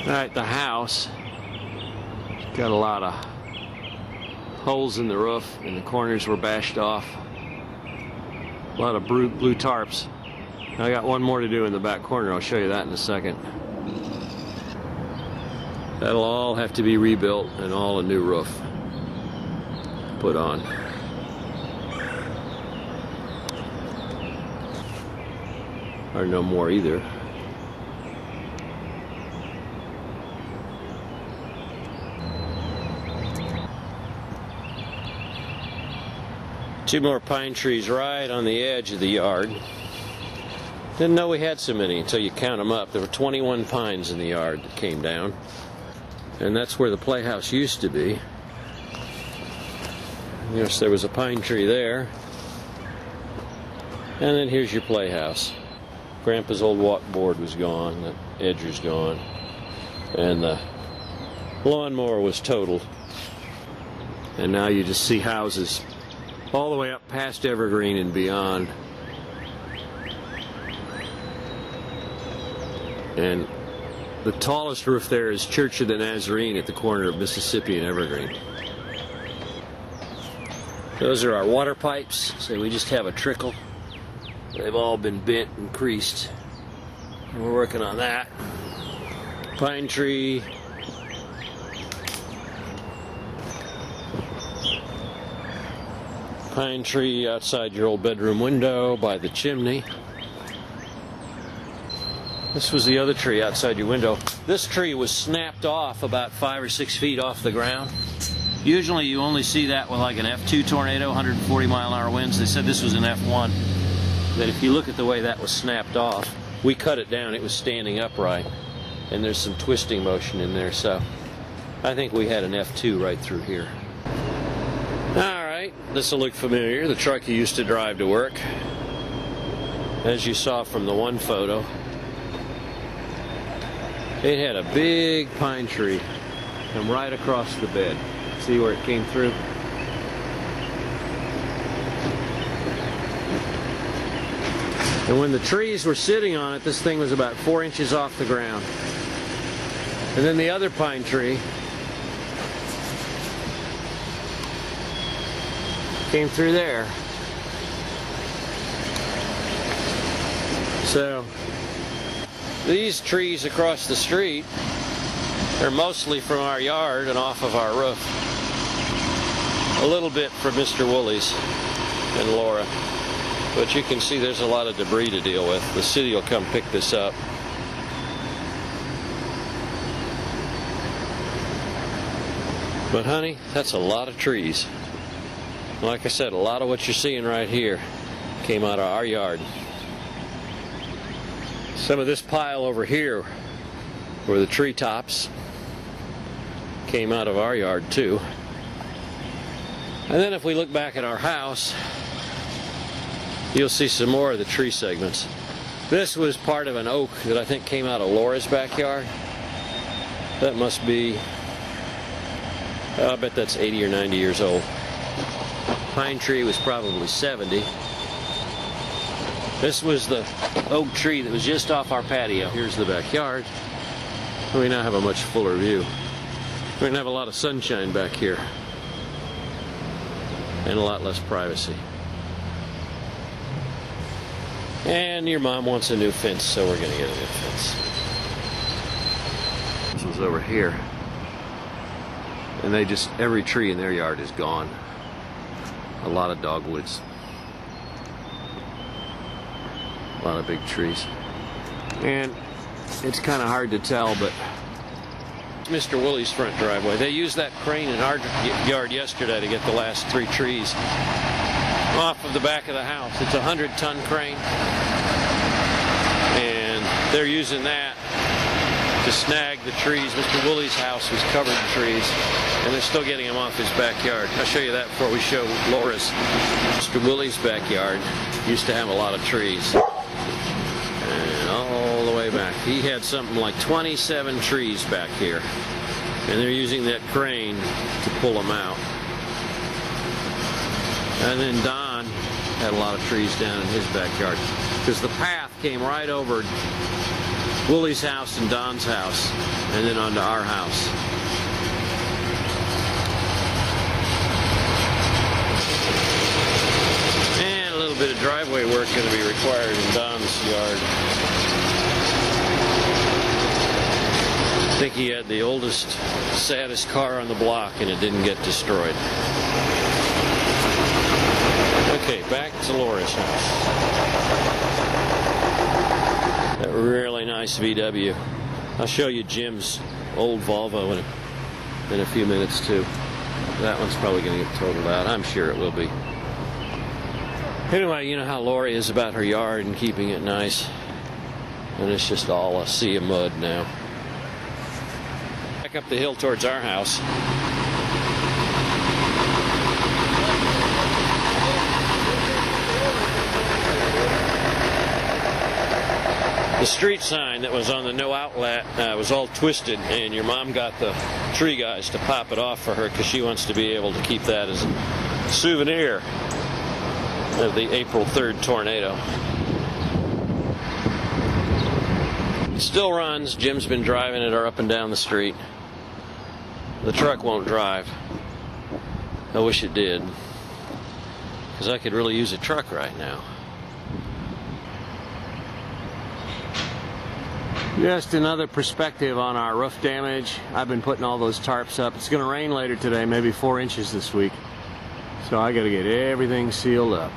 Alright, the house got a lot of holes in the roof and the corners were bashed off. A lot of blue tarps. I got one more to do in the back corner. I'll show you that in a second. That'll all have to be rebuilt and all a new roof put on. Or no more either. Two more pine trees right on the edge of the yard. Didn't know we had so many until you count them up. There were 21 pines in the yard that came down. And that's where the playhouse used to be. Yes, there was a pine tree there. And then here's your playhouse. Grandpa's old walkboard was gone, the edger's gone, and the lawnmower was totaled. And now you just see houses all the way up past Evergreen and beyond. And the tallest roof there is Church of the Nazarene at the corner of Mississippi and Evergreen. Those are our water pipes, so we just have a trickle. They've all been bent and creased. And we're working on that. Pine tree. Pine tree outside your old bedroom window by the chimney. This was the other tree outside your window. This tree was snapped off about 5 or 6 feet off the ground. Usually you only see that with like an F2 tornado, 140 mile an hour winds. They said this was an F1. That if you look at the way that was snapped off, we cut it down, it was standing upright. And there's some twisting motion in there, so I think we had an F2 right through here. Alright, this will look familiar. The truck you used to drive to work. As you saw from the one photo, it had a big pine tree come right across the bed. See where it came through? And when the trees were sitting on it, this thing was about 4 inches off the ground. And then the other pine tree came through there. So these trees across the street are mostly from our yard and off of our roof. A little bit from Mr. Woolley's and Laura. But you can see there's a lot of debris to deal with. The city will come pick this up. But honey, that's a lot of trees. Like I said, a lot of what you're seeing right here came out of our yard. Some of this pile over here, where the treetops, came out of our yard too. And then if we look back at our house, you'll see some more of the tree segments. This was part of an oak that I think came out of Laura's backyard. That must be, I bet that's 80 or 90 years old. Pine tree was probably 70. This was the oak tree that was just off our patio. Here's the backyard. We now have a much fuller view. We're going to have a lot of sunshine back here. And a lot less privacy. And your mom wants a new fence, so we're going to get a new fence. This was over here. And they just, every tree in their yard is gone. A lot of dogwoods. A lot of big trees. And it's kind of hard to tell, but Mr. Woolley's front driveway. They used that crane in our yard yesterday to get the last 3 trees off of the back of the house. It's a 100-ton crane. And they're using that to snag the trees. Mr. Woolley's house was covered in trees, and they're still getting them off his backyard. I'll show you that before we show Laura's. Mr. Woolley's backyard used to have a lot of trees. And all the way back. He had something like 27 trees back here. And they're using that crane to pull them out. And then Don had a lot of trees down in his backyard. Because the path came right over Woolie's house and Don's house, and then onto our house. And a little bit of driveway work going to be required in Don's yard. I think he had the oldest, saddest car on the block and it didn't get destroyed. Okay, back to Laura's house. That really nice VW. I'll show you Jim's old Volvo in a few minutes too. That one's probably going to get totaled out. I'm sure it will be. Anyway, you know how Laura is about her yard and keeping it nice. And it's just all a sea of mud now. Back up the hill towards our house. The street sign that was on the no outlet was all twisted, and your mom got the tree guys to pop it off for her because she wants to be able to keep that as a souvenir of the April 3rd tornado. It still runs. Jim's been driving it up and down the street. The truck won't drive. I wish it did, because I could really use a truck right now. Just another perspective on our roof damage. I've been putting all those tarps up. It's going to rain later today, maybe 4 inches this week. So I got to get everything sealed up.